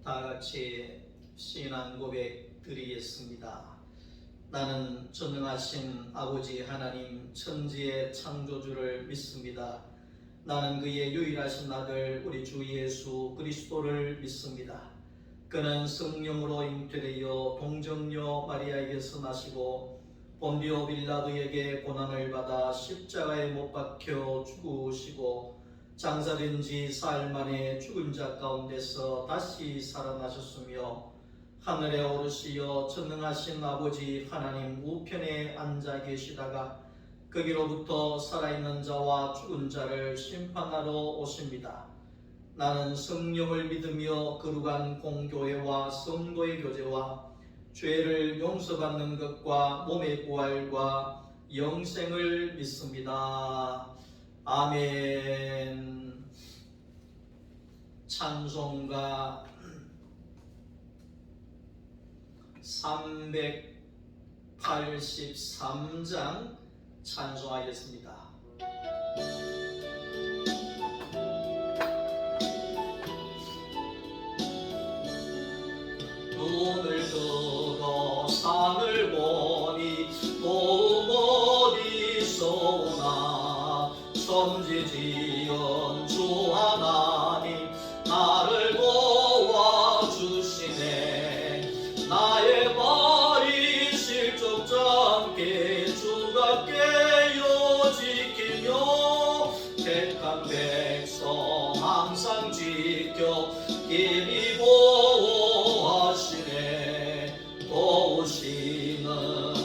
다 같이 신앙 고백 드리겠습니다. 나는 전능하신 아버지 하나님 천지의 창조주를 믿습니다. 나는 그의 유일하신 아들 우리 주 예수 그리스도를 믿습니다. 그는 성령으로 잉태되어 동정녀 마리아에게서 나시고 본디오 빌라도에게 고난을 받아 십자가에 못 박혀 죽으시고 장사된 지 사흘 만에 죽은 자 가운데서 다시 살아나셨으며 하늘에 오르시어 전능하신 아버지 하나님 우편에 앉아 계시다가 거기로부터 살아있는 자와 죽은 자를 심판하러 오십니다. 나는 성령을 믿으며 거룩한 공교회와 성도의 교제와 죄를 용서받는 것과 몸의 부활과 영생을 믿습니다. 아멘. 찬송가 383장 찬송하겠습니다. 눈을 뜨고 산을 보니 도움 어디서 오나 천지 지은 주 하나님 나를 도와주시네. 나의 발이 실족지 않게 주가 깨어 지키며 택한 백성 항상 지켜 길이 보호하시네. 도우시는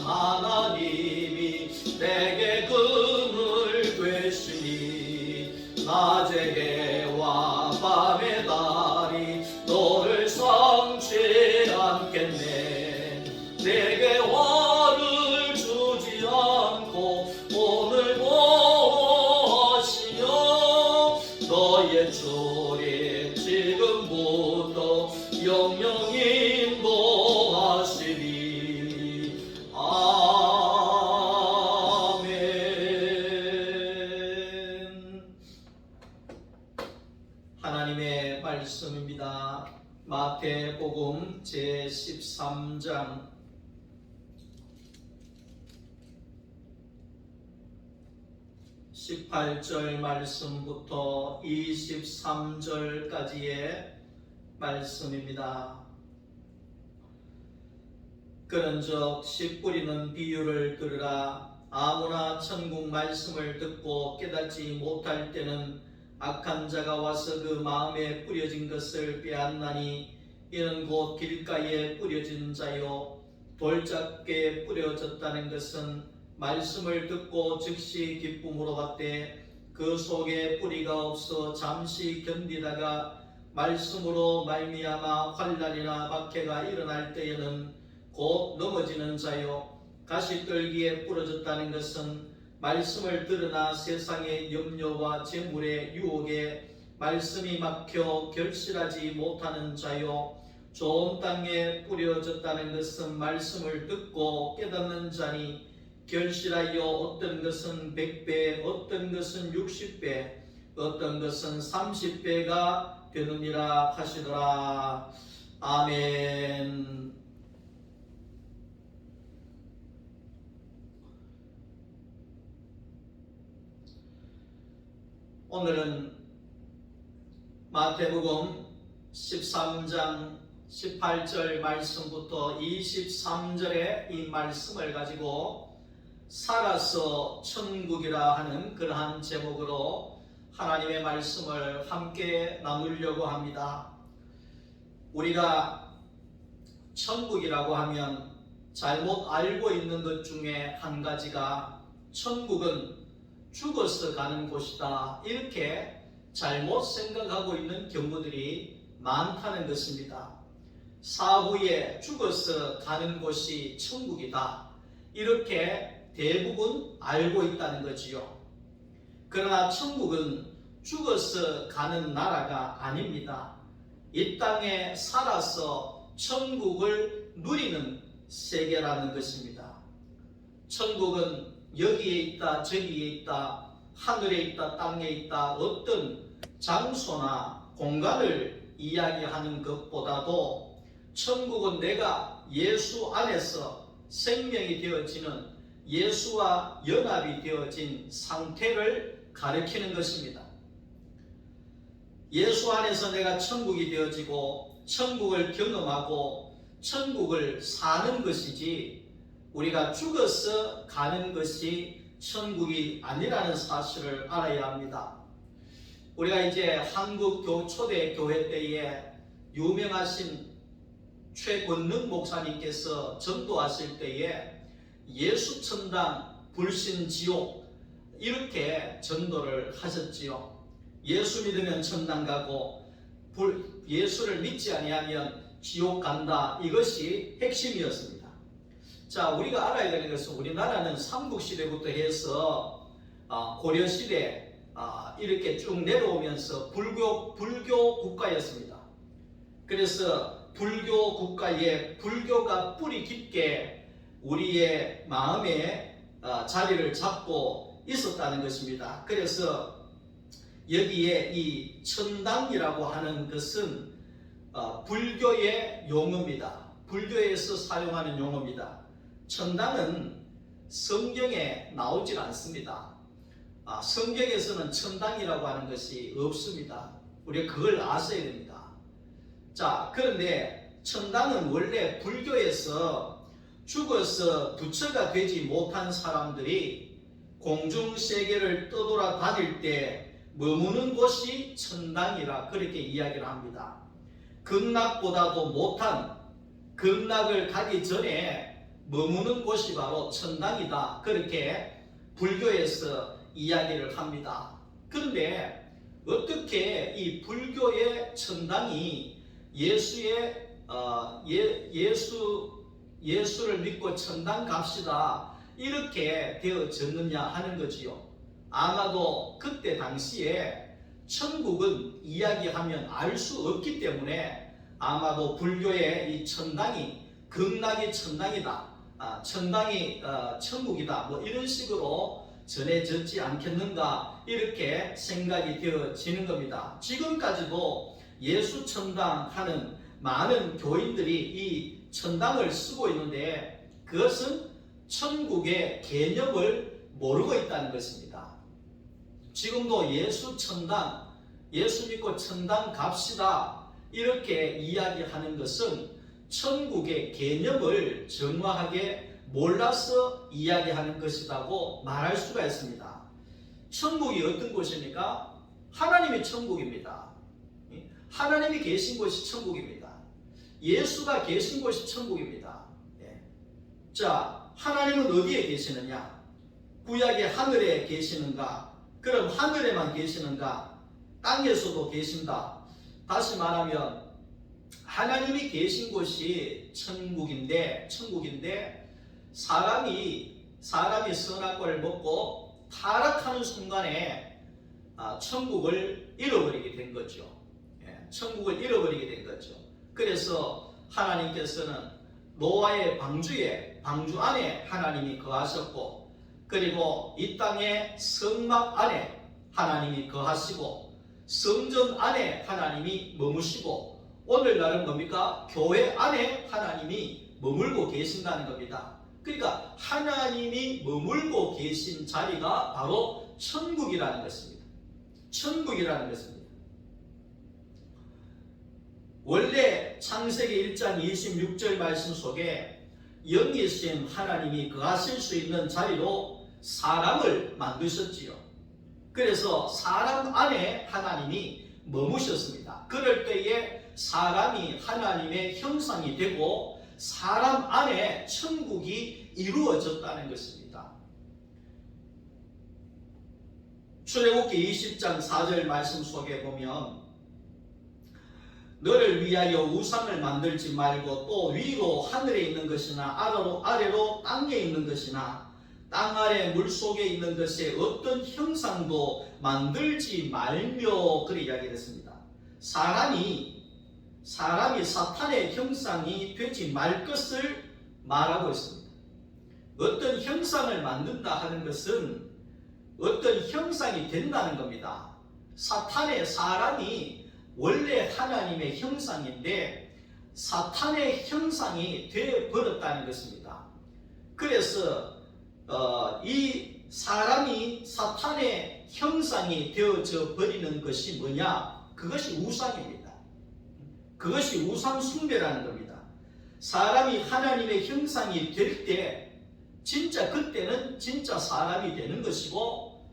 하나님이 내게 그늘 되시니 낮의 해와 밤의 달이 너를 상치 않겠네. 내게 화를 주지 않고 오늘 보호하시며 너의 출입 지금부터 영영 인도하시리. 아멘. 하나님의 말씀입니다. 마태복음 제13장 18절 말씀부터 23절까지의 말씀입니다. 그런즉 씨 뿌리는 비유를 들으라. 아무나 천국 말씀을 듣고 깨닫지 못할 때는 악한 자가 와서 그 마음에 뿌려진 것을 빼앗나니 이는 곧 길가에 뿌려진 자요 돌짝게 뿌려졌다는 것은 말씀을 듣고 즉시 기쁨으로 받되 그 속에 뿌리가 없어 잠시 견디다가 말씀으로 말미암아 환난이나 박해가 일어날 때에는 곧 넘어지는 자요 가시떨기에 부러졌다는 것은 말씀을 들으나 세상의 염려와 재물의 유혹에 말씀이 막혀 결실하지 못하는 자요 좋은 땅에 뿌려졌다는 것은 말씀을 듣고 깨닫는 자니 결실하여 어떤 것은 100배, 어떤 것은 60배, 어떤 것은 30배가 되느니라 하시더라. 아멘. 오늘은 마태복음 13장 18절 말씀부터 23절의 이 말씀을 가지고 살아서 천국이라 하는 그러한 제목으로 하나님의 말씀을 함께 나누려고 합니다. 우리가 천국이라고 하면 잘못 알고 있는 것 중에 한 가지가 천국은 죽어서 가는 곳이다, 이렇게 잘못 생각하고 있는 경우들이 많다는 것입니다. 사후에 죽어서 가는 곳이 천국이다, 이렇게 대부분 알고 있다는 거지요. 그러나 천국은 죽어서 가는 나라가 아닙니다. 이 땅에 살아서 천국을 누리는 세계라는 것입니다. 천국은 여기에 있다 저기에 있다 하늘에 있다 땅에 있다 어떤 장소나 공간을 이야기하는 것보다도 천국은 내가 예수 안에서 생명이 되어지는 예수와 연합이 되어진 상태를 가리키는 것입니다. 예수 안에서 내가 천국이 되어지고 천국을 경험하고 천국을 사는 것이지 우리가 죽어서 가는 것이 천국이 아니라는 사실을 알아야 합니다. 우리가 이제 한국 초대 교회 때에 유명하신 최권능 목사님께서 전도하실 때에 예수 천당 불신 지옥 이렇게 전도를 하셨지요. 예수 믿으면 천당 가고 예수를 믿지 아니하면 지옥 간다. 이것이 핵심이었습니다. 자, 우리가 알아야 되는 것은 우리나라는 삼국시대부터 해서 고려시대 이렇게 쭉 내려오면서 불교 국가였습니다. 그래서 불교 국가에 불교가 뿌리 깊게 우리의 마음에 자리를 잡고 있었다는 것입니다. 그래서 여기에 이 천당이라고 하는 것은 불교의 용어입니다. 불교에서 사용하는 용어입니다. 천당은 성경에 나오질 않습니다. 성경에서는 천당이라고 하는 것이 없습니다. 우리가 그걸 아셔야 됩니다. 자, 그런데 천당은 원래 불교에서 죽어서 부처가 되지 못한 사람들이 공중세계를 떠돌아 다닐 때 머무는 곳이 천당이라 그렇게 이야기를 합니다. 극락보다도 못한 극락을 가기 전에 머무는 곳이 바로 천당이다. 그렇게 불교에서 이야기를 합니다. 그런데 어떻게 이 불교의 천당이 예수를 믿고 천당 갑시다 이렇게 되어졌느냐 하는 거지요. 아마도 그때 당시에 천국은 이야기하면 알 수 없기 때문에 아마도 불교의 이 천당이 극락이 천당이다, 천당이 천국이다 뭐 이런 식으로 전해졌지 않겠는가 이렇게 생각이 되어지는 겁니다. 지금까지도 예수 천당 하는 많은 교인들이 이 천당을 쓰고 있는데 그것은 천국의 개념을 모르고 있다는 것입니다. 지금도 예수 천당, 예수 믿고 천당 갑시다 이렇게 이야기하는 것은 천국의 개념을 정확하게 몰라서 이야기하는 것이라고 말할 수가 있습니다. 천국이 어떤 곳입니까? 하나님이 천국입니다. 하나님이 계신 곳이 천국입니다. 예수가 계신 곳이 천국입니다. 자, 하나님은 어디에 계시느냐? 구약의 하늘에 계시는가? 그럼 하늘에만 계시는가? 땅에서도 계신다. 다시 말하면 하나님이 계신 곳이 천국인데 사람이 선악과를 먹고 타락하는 순간에 천국을 잃어버리게 된 거죠. 천국을 잃어버리게 된 거죠. 그래서 하나님께서는 노아의 방주 안에 하나님이 거하셨고, 그리고 이 땅의 성막 안에 하나님이 거하시고, 성전 안에 하나님이 머무시고, 오늘날은 뭡니까? 교회 안에 하나님이 머물고 계신다는 겁니다. 그러니까 하나님이 머물고 계신 자리가 바로 천국이라는 것입니다. 천국이라는 것입니다. 원래 창세기 1장 26절 말씀 속에 영이신 하나님이 거하실 수 있는 자리로 사람을 만드셨지요. 그래서 사람 안에 하나님이 머무셨습니다. 그럴 때에 사람이 하나님의 형상이 되고 사람 안에 천국이 이루어졌다는 것입니다. 출애굽기 20장 4절 말씀 속에 보면 너를 위하여 우상을 만들지 말고 또 위로 하늘에 있는 것이나 아래로 땅에 있는 것이나 땅 아래 물속에 있는 것에 어떤 형상도 만들지 말며 그렇게 이야기했습니다. 사람이 사탄의 형상이 되지 말 것을 말하고 있습니다. 어떤 형상을 만든다 하는 것은 어떤 형상이 된다는 겁니다. 사람이 원래 하나님의 형상인데 사탄의 형상이 되어 버렸다는 것입니다. 그래서 이 사람이 사탄의 형상이 되어져 버리는 것이 뭐냐? 그것이 우상입니다. 그것이 우상 숭배라는 겁니다. 사람이 하나님의 형상이 될 때 진짜 그때는 진짜 사람이 되는 것이고,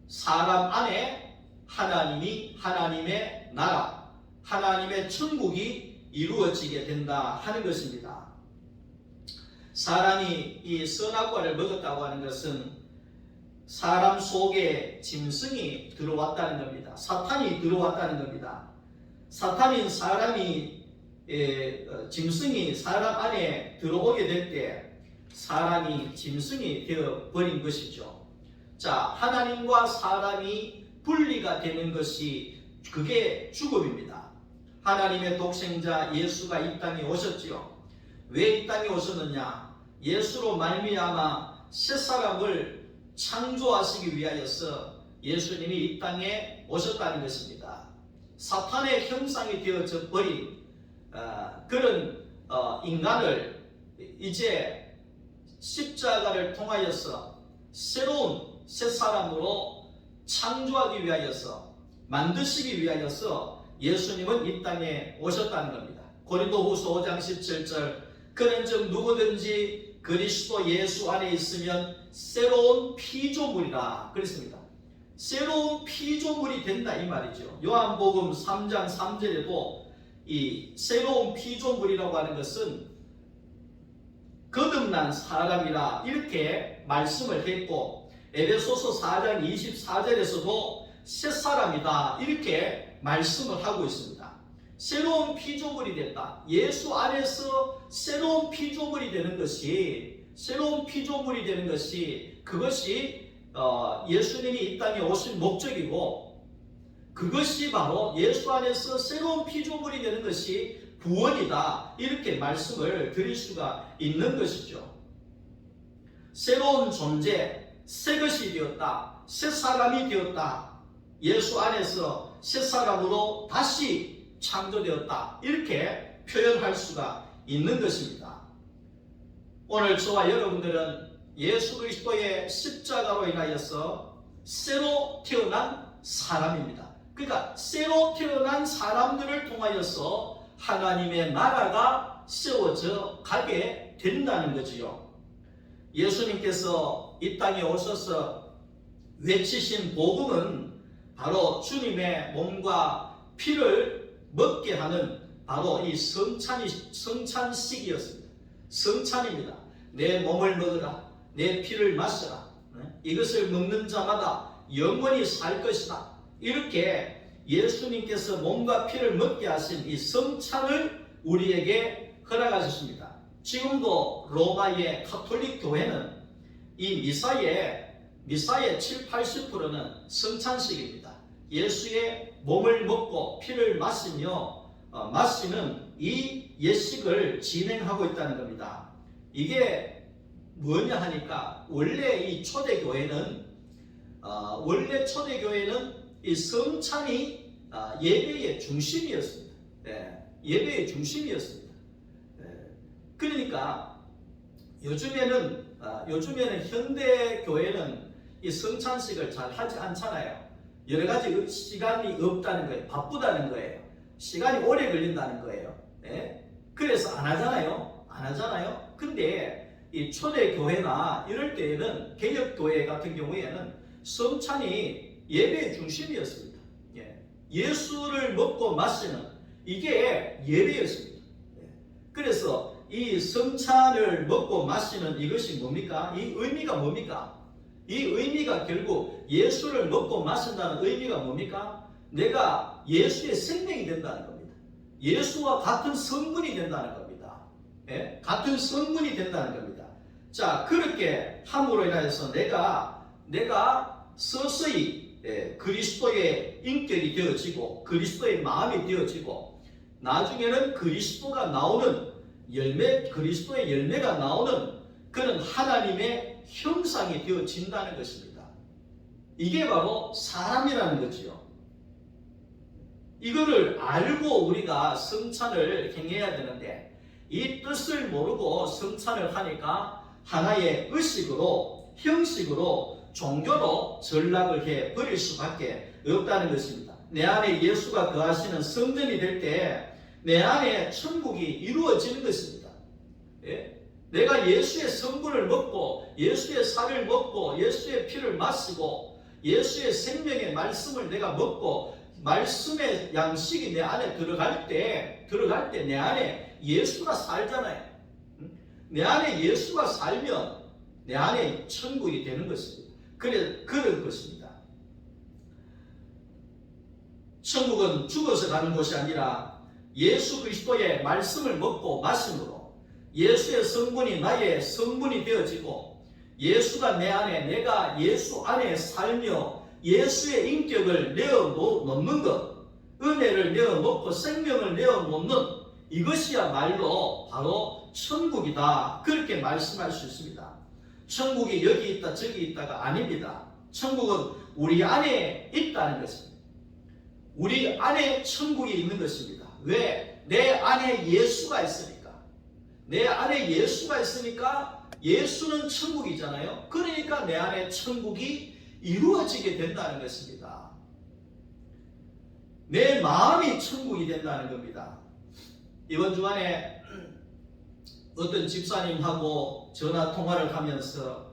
사람 안에 하나님이, 하나님의 나라, 하나님의 천국이 이루어지게 된다 하는 것입니다. 사람이 이 선악과를 먹었다고 하는 것은 사람 속에 짐승이 들어왔다는 겁니다. 사탄이 들어왔다는 겁니다. 사탄인 사람이 짐승이 사람 안에 들어오게 될 때 사람이 짐승이 되어 버린 것이죠. 자, 하나님과 사람이 분리가 되는 것이 그게 죽음입니다. 하나님의 독생자 예수가 이 땅에 오셨지요. 왜 이 땅에 오셨느냐? 예수로 말미암아 새 사람을 창조하시기 위하여서 예수님이 이 땅에 오셨다는 것입니다. 사탄의 형상이 되어져 버린 그런 인간을 이제 십자가를 통하여서 새로운 새 사람으로 창조하기 위하여서, 만드시기 위하여서 예수님은 이 땅에 오셨다는 겁니다. 고린도후서 5장 17절, 그런즉 누구든지 그리스도 예수 안에 있으면 새로운 피조물이라 그랬습니다. 새로운 피조물이 된다 이 말이죠. 요한복음 3장 3절에도 이 새로운 피조물이라고 하는 것은 거듭난 사람이라 이렇게 말씀을 했고, 에베소서 4장 24절에서도 새 사람이다 이렇게 말씀을 하고 있습니다. 새로운 피조물이 됐다. 예수 안에서 새로운 피조물이 되는 것이, 그것이 예수님이 이 땅에 오신 목적이고, 그것이 바로 예수 안에서 새로운 피조물이 되는 것이 구원이다 이렇게 말씀을 드릴 수가 있는 것이죠. 새로운 존재, 새 것이 되었다, 새 사람이 되었다, 예수 안에서 새 사람으로 다시 창조되었다 이렇게 표현할 수가 있는 것입니다. 오늘 저와 여러분들은 예수 그리스도의 십자가로 인하여서 새로 태어난 사람입니다. 그러니까 새로 태어난 사람들을 통하여서 하나님의 나라가 세워져 가게 된다는 거지요. 예수님께서 이 땅에 오셔서 외치신 복음은 바로 주님의 몸과 피를 먹게 하는 바로 이 성찬식이었습니다. 성찬입니다. 내 몸을 먹으라, 내 피를 마시라, 이것을 먹는 자마다 영원히 살 것이다. 이렇게 예수님께서 몸과 피를 먹게 하신 이 성찬을 우리에게 허락하셨습니다. 지금도 로마의 가톨릭 교회는 이 미사의 7, 80%는 성찬식입니다. 예수의 몸을 먹고 피를 마시는 이 예식을 진행하고 있다는 겁니다. 이게 뭐냐 하니까 원래 이 초대교회는 이 성찬이 예배의 중심이었습니다. 예배의 중심이었습니다. 그러니까 요즘에는 현대 교회는 이 성찬식을 잘 하지 않잖아요. 여러 가지 시간이 없다는 거예요. 바쁘다는 거예요. 시간이 오래 걸린다는 거예요. 그래서 안 하잖아요. 근데 이 초대 교회나 이럴 때에는 개혁 교회 같은 경우에는 성찬이 예배의 중심이었습니다. 예수를 먹고 마시는 이게 예배였습니다. 그래서 이 성찬을 먹고 마시는 이것이 뭡니까? 이 의미가 뭡니까? 이 의미가 결국 예수를 먹고 마신다는 의미가 뭡니까? 내가 예수의 생명이 된다는 겁니다. 예수와 같은 성분이 된다는 겁니다. 같은 성분이 된다는 겁니다. 자, 그렇게 함으로 인하여서 내가 서서히 그리스도의 인격이 되어지고 그리스도의 마음이 되어지고 나중에는 그리스도의 열매가 나오는 그런 하나님의 형상이 되어진다는 것입니다. 이게 바로 사람이라는 거지요. 이거를 알고 우리가 성찬을 행해야 되는데 이 뜻을 모르고 성찬을 하니까 하나의 의식으로 형식으로 종교로 전락을 해버릴 수밖에 없다는 것입니다. 내 안에 예수가 거하시는 성전이 될 때 내 안에 천국이 이루어지는 것입니다. 예? 내가 예수의 성분을 먹고 예수의 살을 먹고 예수의 피를 마시고 예수의 생명의 말씀을 내가 먹고 말씀의 양식이 내 안에 들어갈 때 내 안에 예수가 살잖아요. 내 안에 예수가 살면 내 안에 천국이 되는 것입니다. 그런 것입니다. 천국은 죽어서 가는 곳이 아니라 예수 그리스도의 말씀을 먹고 마심으로 예수의 성분이 나의 성분이 되어지고 예수가 내 안에 내가 예수 안에 살며 예수의 인격을 내어놓는 것, 은혜를 내어놓고 생명을 내어놓는 이것이야말로 바로 천국이다. 그렇게 말씀할 수 있습니다. 천국이 여기 있다 저기 있다가 아닙니다. 천국은 우리 안에 있다는 것입니다. 우리 안에 천국이 있는 것입니다. 왜? 내 안에 예수가 있으니까. 내 안에 예수가 있으니까 예수는 천국이잖아요. 그러니까 내 안에 천국이 이루어지게 된다는 것입니다. 내 마음이 천국이 된다는 겁니다. 이번 주간에 어떤 집사님하고 전화 통화를 하면서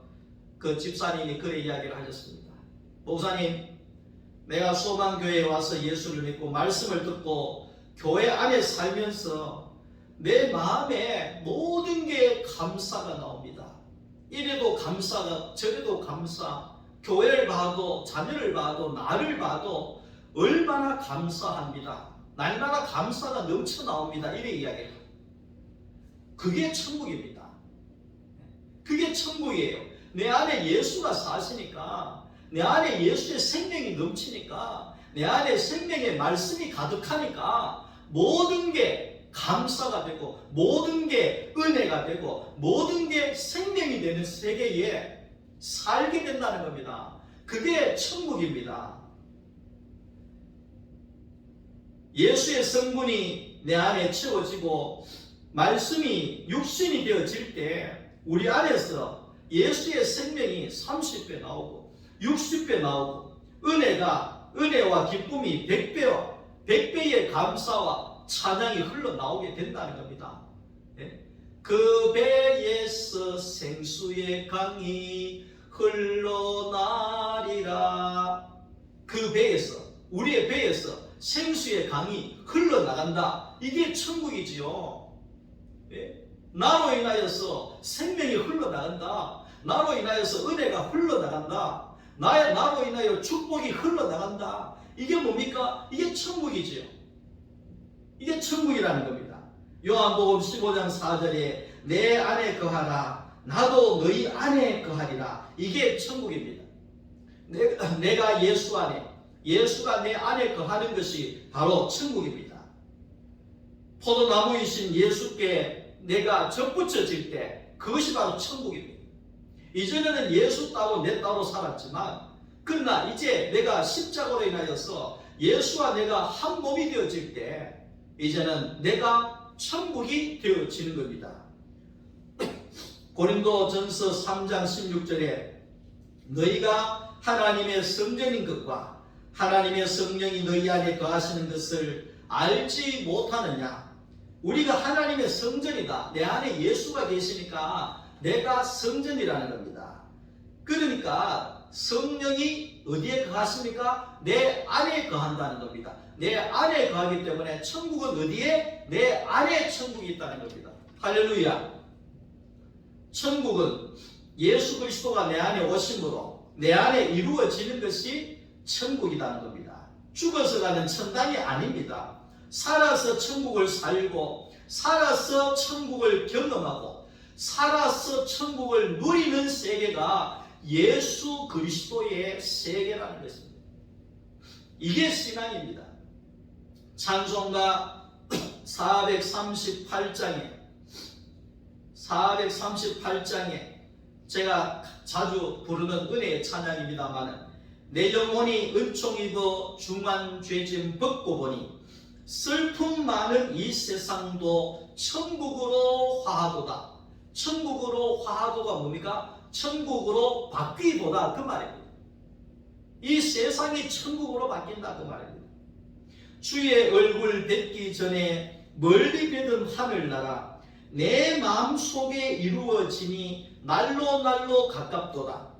그 집사님이 그런 이야기를 하셨습니다. 목사님, 내가 소망교회에 와서 예수를 믿고 말씀을 듣고 교회 안에 살면서 내 마음에 모든 게 감사가 나옵니다. 이래도 감사가 저래도 감사, 교회를 봐도 자녀를 봐도 나를 봐도 얼마나 감사합니다. 날마다 감사가 넘쳐 나옵니다. 이래 이야기해요. 그게 천국입니다. 그게 천국이에요. 내 안에 예수가 사시니까, 내 안에 예수의 생명이 넘치니까, 내 안에 생명의 말씀이 가득하니까 모든 게 감사가 되고 모든 게 은혜가 되고 모든 게 생명이 되는 세계에 살게 된다는 겁니다. 그게 천국입니다. 예수의 성분이 내 안에 채워지고 말씀이 육신이 되어질 때 우리 안에서 예수의 생명이 30배 나오고 60배 나오고 은혜와 기쁨이 100배의 감사와 찬양이 흘러나오게 된다는 겁니다. 그 배에서 생수의 강이 흘러나리라. 그 배에서, 우리의 배에서 생수의 강이 흘러나간다. 이게 천국이지요. 나로 인하여서 생명이 흘러나간다. 나로 인하여서 은혜가 흘러나간다. 나로 인하여 축복이 흘러나간다. 이게 뭡니까? 이게 천국이지요. 이게 천국이라는 겁니다. 요한복음 15장 4절에 내 안에 거하라 나도 너희 안에 거하리라. 이게 천국입니다. 내가 예수 안에, 예수가 내 안에 거하는 것이 바로 천국입니다. 포도나무이신 예수께 내가 접붙여질 때 그것이 바로 천국입니다. 이전에는 예수 따로 내 따로 살았지만 그러나 이제 내가 십자가로 인하여서 예수와 내가 한 몸이 되어질 때 이제는 내가 천국이 되어지는 겁니다. 고린도전서 3장 16절에 너희가 하나님의 성전인 것과 하나님의 성령이 너희 안에 거하시는 것을 알지 못하느냐. 우리가 하나님의 성전이다. 내 안에 예수가 계시니까 내가 성전이라는 겁니다. 그러니까 성령이 어디에 거하십니까? 내 안에 거한다는 겁니다. 내 안에 거하기 때문에 천국은 어디에? 내 안에 천국이 있다는 겁니다. 할렐루야. 천국은 예수 그리스도가 내 안에 오심으로 내 안에 이루어지는 것이 천국이라는 겁니다. 죽어서 가는 천당이 아닙니다. 살아서 천국을 살고 살아서 천국을 경험하고 살아서 천국을 누리는 세계가 예수 그리스도의 세계라는 것입니다. 이게 신앙입니다. 찬송가 438장에 제가 자주 부르는 은혜의 찬양입니다만 내 영혼이 은총 입어 중한 죄짐 벗고 보니 슬픔 많은 이 세상도 천국으로 화하도다. 천국으로 화하도가 뭡니까? 천국으로 바뀌도다 그 말입니다. 이 세상이 천국으로 바뀐다 그 말입니다. 주의 얼굴 뵙기 전에 멀리 뵈던 하늘나라 내 마음속에 이루어지니 날로 가깝도다.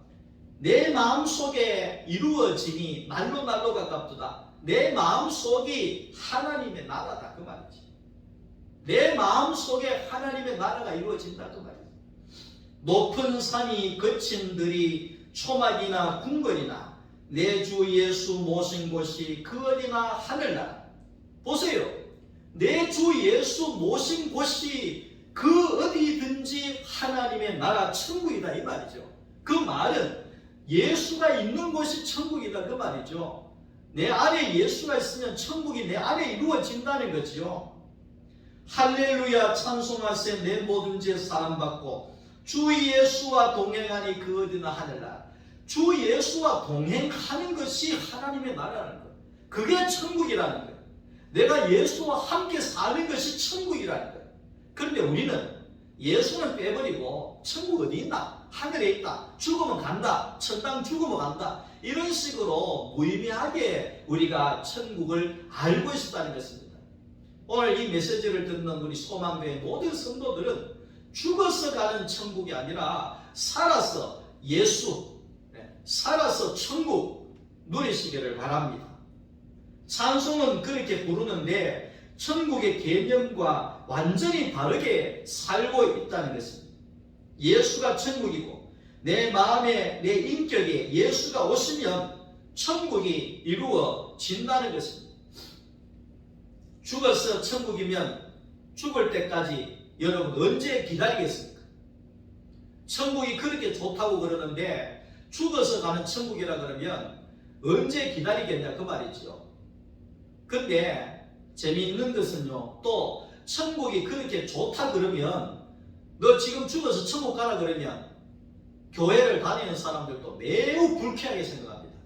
내 마음속에 이루어지니 날로 가깝도다. 내 마음속이 하나님의 나라다 그 말이지. 내 마음속에 하나님의 나라가 이루어진다 그 말이지. 높은 산이 거친 들이 초막이나 궁궐이나 내 주 예수 모신 곳이 그 어디나 하늘나라. 보세요. 내 주 예수 모신 곳이 그 어디든지 하나님의 나라 천국이다 이 말이죠. 그 말은 예수가 있는 곳이 천국이다 그 말이죠. 내 안에 예수가 있으면 천국이 내 안에 이루어진다는 거죠. 할렐루야 찬송하세 내 모든 죄 사함받고 주 예수와 동행하니 그 어디나 하늘나라. 주 예수와 동행하는 것이 하나님의 나라라는 거예요. 그게 천국이라는 거예요. 내가 예수와 함께 사는 것이 천국이라는 거예요. 그런데 우리는 예수는 빼버리고 천국 어디 있나? 하늘에 있다. 죽으면 간다. 천당 죽으면 간다. 이런 식으로 무의미하게 우리가 천국을 알고 있다는 것입니다. 오늘 이 메시지를 듣는 우리 소망교회 모든 성도들은 죽어서 가는 천국이 아니라 살아서 예수, 살아서 천국 누리시기를 바랍니다. 찬송은 그렇게 부르는데 천국의 개념과 완전히 다르게 살고 있다는 것입니다. 예수가 천국이고 내 마음에 내 인격에 예수가 오시면 천국이 이루어진다는 것입니다. 죽어서 천국이면 죽을 때까지 여러분 언제 기다리겠습니까? 천국이 그렇게 좋다고 그러는데 죽어서 가는 천국이라 그러면 언제 기다리겠냐 그 말이죠. 근데 재미있는 것은요, 또 천국이 그렇게 좋다 그러면 너 지금 죽어서 천국 가라 그러면 교회를 다니는 사람들도 매우 불쾌하게 생각합니다.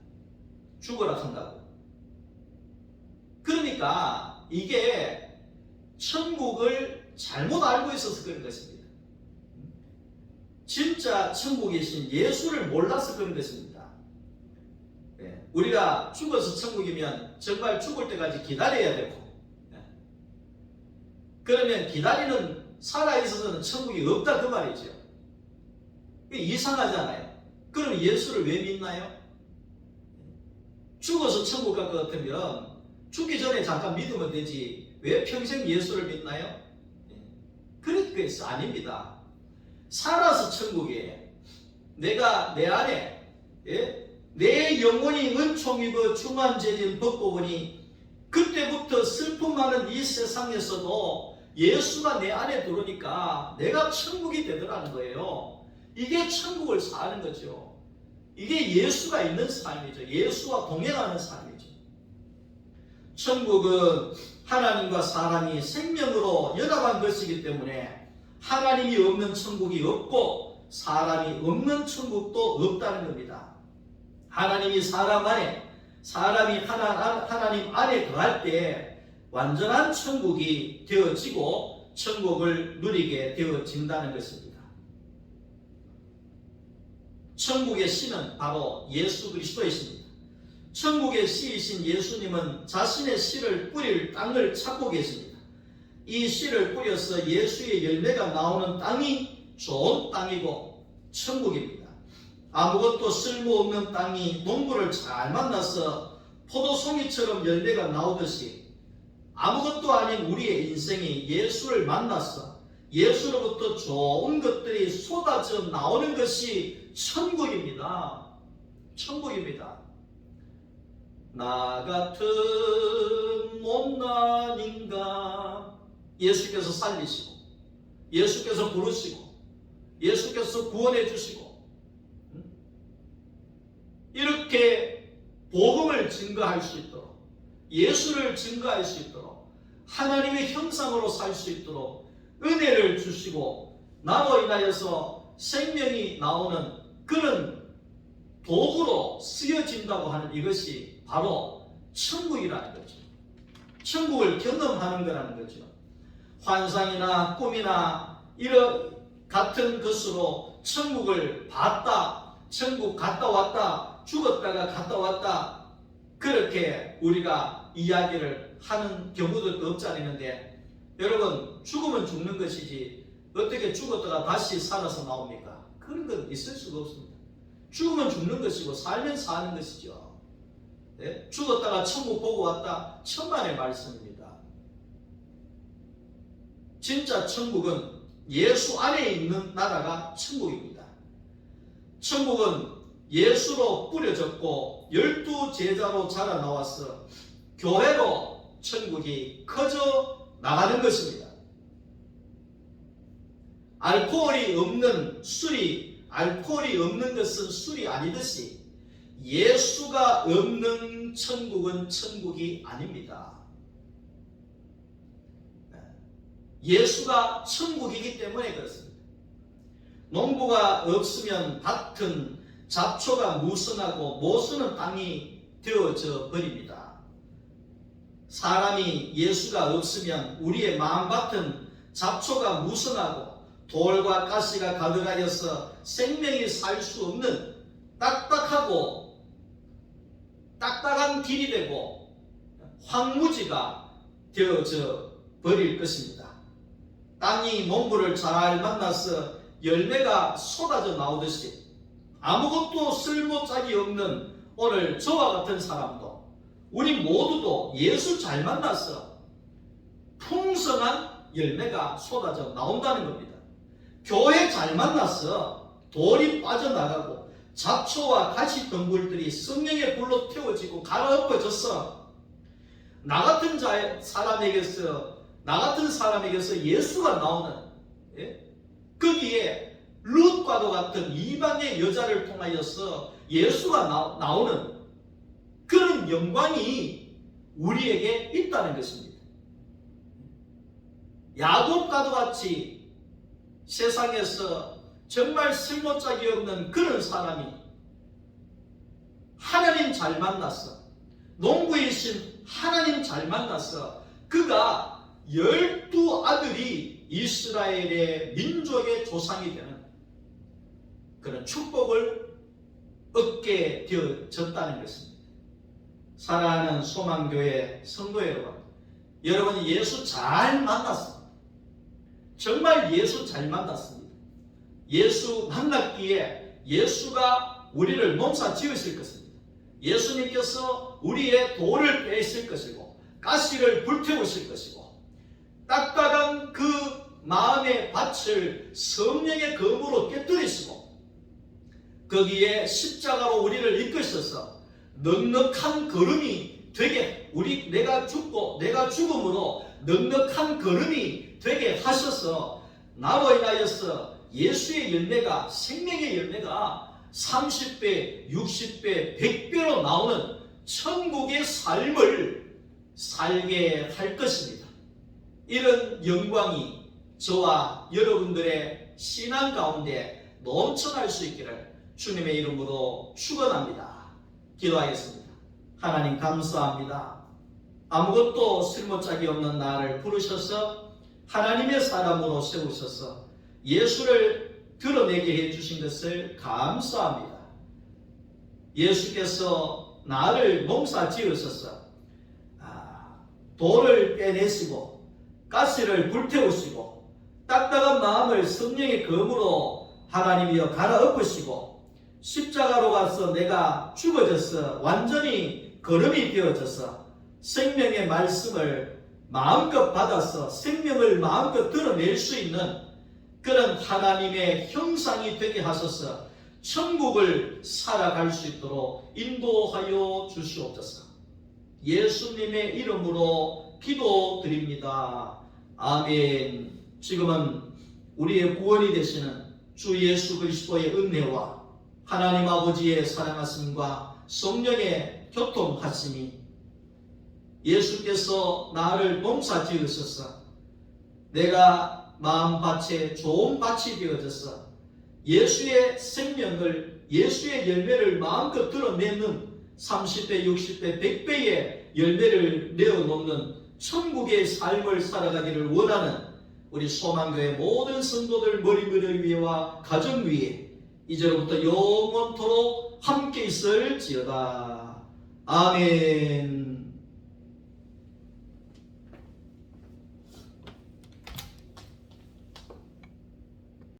죽어라 한다고. 그러니까 이게 천국을 잘못 알고 있어서 그런 것입니다. 진짜 천국에 계신 예수를 몰라서 그런 것입니다. 우리가 죽어서 천국이면 정말 죽을 때까지 기다려야 되고, 그러면 기다리는 살아있어서는 천국이 없다 그 말이죠. 이상하잖아요. 그럼 예수를 왜 믿나요? 죽어서 천국 갈 것 같으면 죽기 전에 잠깐 믿으면 되지 왜 평생 예수를 믿나요? 그래서 아닙니다. 살아서 천국에 내가 내 안에 내 영혼이 은총 입어 중환제진 벗고 보니 그때부터 슬픔 많은 이 세상에서도 예수가 내 안에 들어오니까 내가 천국이 되더라는 거예요. 이게 천국을 사는 거죠. 이게 예수가 있는 삶이죠. 예수와 동행하는 삶이죠. 천국은 하나님과 사람이 생명으로 연합한 것이기 때문에 하나님이 없는 천국이 없고 사람이 없는 천국도 없다는 겁니다. 하나님이 사람 안에, 사람이 하나님 안에 거할 때 완전한 천국이 되어지고 천국을 누리게 되어진다는 것입니다. 천국의 씨는 바로 예수 그리스도이십니다. 천국의 씨이신 예수님은 자신의 씨를 뿌릴 땅을 찾고 계십니다. 이 씨를 뿌려서 예수의 열매가 나오는 땅이 좋은 땅이고 천국입니다. 아무것도 쓸모없는 땅이 농부를 잘 만나서 포도송이처럼 열매가 나오듯이 아무것도 아닌 우리의 인생이 예수를 만나서 예수로부터 좋은 것들이 쏟아져 나오는 것이 천국입니다. 천국입니다. 나 같은 못난 인간 예수께서 살리시고 예수께서 부르시고 예수께서 구원해 주시고 이렇게 복음을 증거할 수 있도록 예수를 증거할 수 있도록 하나님의 형상으로 살 수 있도록 은혜를 주시고 나로 인하여서 생명이 나오는 그런 도구로 쓰여진다고 하는 이것이 바로 천국이라는 거죠. 천국을 경험하는 거라는 거죠. 환상이나 꿈이나 이런 같은 것으로 천국을 봤다, 천국 갔다 왔다, 죽었다가 갔다 왔다, 그렇게 우리가 이야기를 하는 경우도 없지 않는데, 여러분, 죽으면 죽는 것이지 어떻게 죽었다가 다시 살아서 나옵니까? 그런 건 있을 수가 없습니다. 죽으면 죽는 것이고 살면 사는 것이죠. 네? 죽었다가 천국 보고 왔다, 천만의 말씀입니다. 진짜 천국은 예수 안에 있는 나라가 천국입니다. 천국은 예수로 뿌려졌고 12제자로 자라나와서 교회로 천국이 커져 나가는 것입니다. 알코올이 없는 것은 술이 아니듯이 예수가 없는 천국은 천국이 아닙니다. 예수가 천국이기 때문에 그렇습니다. 농부가 없으면 밭은 잡초가 무성하고 모쓰는 땅이 되어져 버립니다. 사람이 예수가 없으면 우리의 마음밭은 잡초가 무성하고 돌과 가시가 가득하여서 생명이 살 수 없는 딱딱한 길이 되고 황무지가 되어져 버릴 것입니다. 땅이 농부를 잘 만나서 열매가 쏟아져 나오듯이 아무것도 쓸모짝이 없는 오늘 저와 같은 사람도, 우리 모두도 예수 잘 만나서 풍성한 열매가 쏟아져 나온다는 겁니다. 교회 잘 만나서 돌이 빠져나가고 잡초와 가시 덩굴들이 성령의 불로 태워지고 갈아엎어져서 나 같은 사람에게서 예수가 나오는, 거기에 룻과도 같은 이방의 여자를 통하여서 예수가 나오는 그런 영광이 우리에게 있다는 것입니다. 야곱과도 같이 세상에서 정말 쓸모짝이 없는 그런 사람이 하나님 잘 만나서, 농부이신 하나님 잘 만나서 그가 12아들이 이스라엘의 민족의 조상이 되는 그런 축복을 얻게 되어졌다는 것입니다. 사랑하는 소망교회 성도 여러분, 여러분이 예수 잘 만났습니다. 정말 예수 잘 만났습니다. 예수 만났기에 예수가 우리를 농사 지으실 것입니다. 예수님께서 우리의 돌을 빼실 것이고 가시를 불태우실 것이고 딱딱한 그 마음의 밭을 성령의 검으로 깨뜨리시고 거기에 십자가로 우리를 이끄셔서 넉넉한 걸음이 되게, 내가 죽고 내가 죽음으로 넉넉한 걸음이 되게 하셔서 나로 인하여서 예수의 열매가, 생명의 열매가 30배, 60배, 100배로 나오는 천국의 삶을 살게 할 것입니다. 이런 영광이 저와 여러분들의 신앙 가운데 넘쳐날 수 있기를 주님의 이름으로 축원합니다. 기도하겠습니다. 하나님 감사합니다. 아무것도 쓸모짝이 없는 나를 부르셔서 하나님의 사람으로 세우셔서 예수를 드러내게 해주신 것을 감사합니다. 예수께서 나를 농사 지으셔서 돌을 빼내시고 가시를 불태우시고 딱딱한 마음을 성령의 검으로 하나님이여 갈아엎으시고 십자가로 가서 내가 죽어져서 완전히 거름이 되어져서 생명의 말씀을 마음껏 받아서 생명을 마음껏 드러낼 수 있는 그런 하나님의 형상이 되게 하셔서 천국을 살아갈 수 있도록 인도하여 주시옵소서. 예수님의 이름으로 기도드립니다. 아멘. 지금은 우리의 구원이 되시는 주 예수 그리스도의 은혜와 하나님 아버지의 사랑하심과 성령의 교통하심이, 예수께서 나를 농사 지으셔서 내가 마음밭에 좋은 밭이 되어져서 예수의 생명을, 예수의 열매를 마음껏 드러내는 30배, 60배, 100배의 열매를 내어놓는 천국의 삶을 살아가기를 원하는 우리 소망교회 모든 성도들 머리머리 위에와 가정 위에 이제로부터 영원토록 함께 있을지어다. 아멘.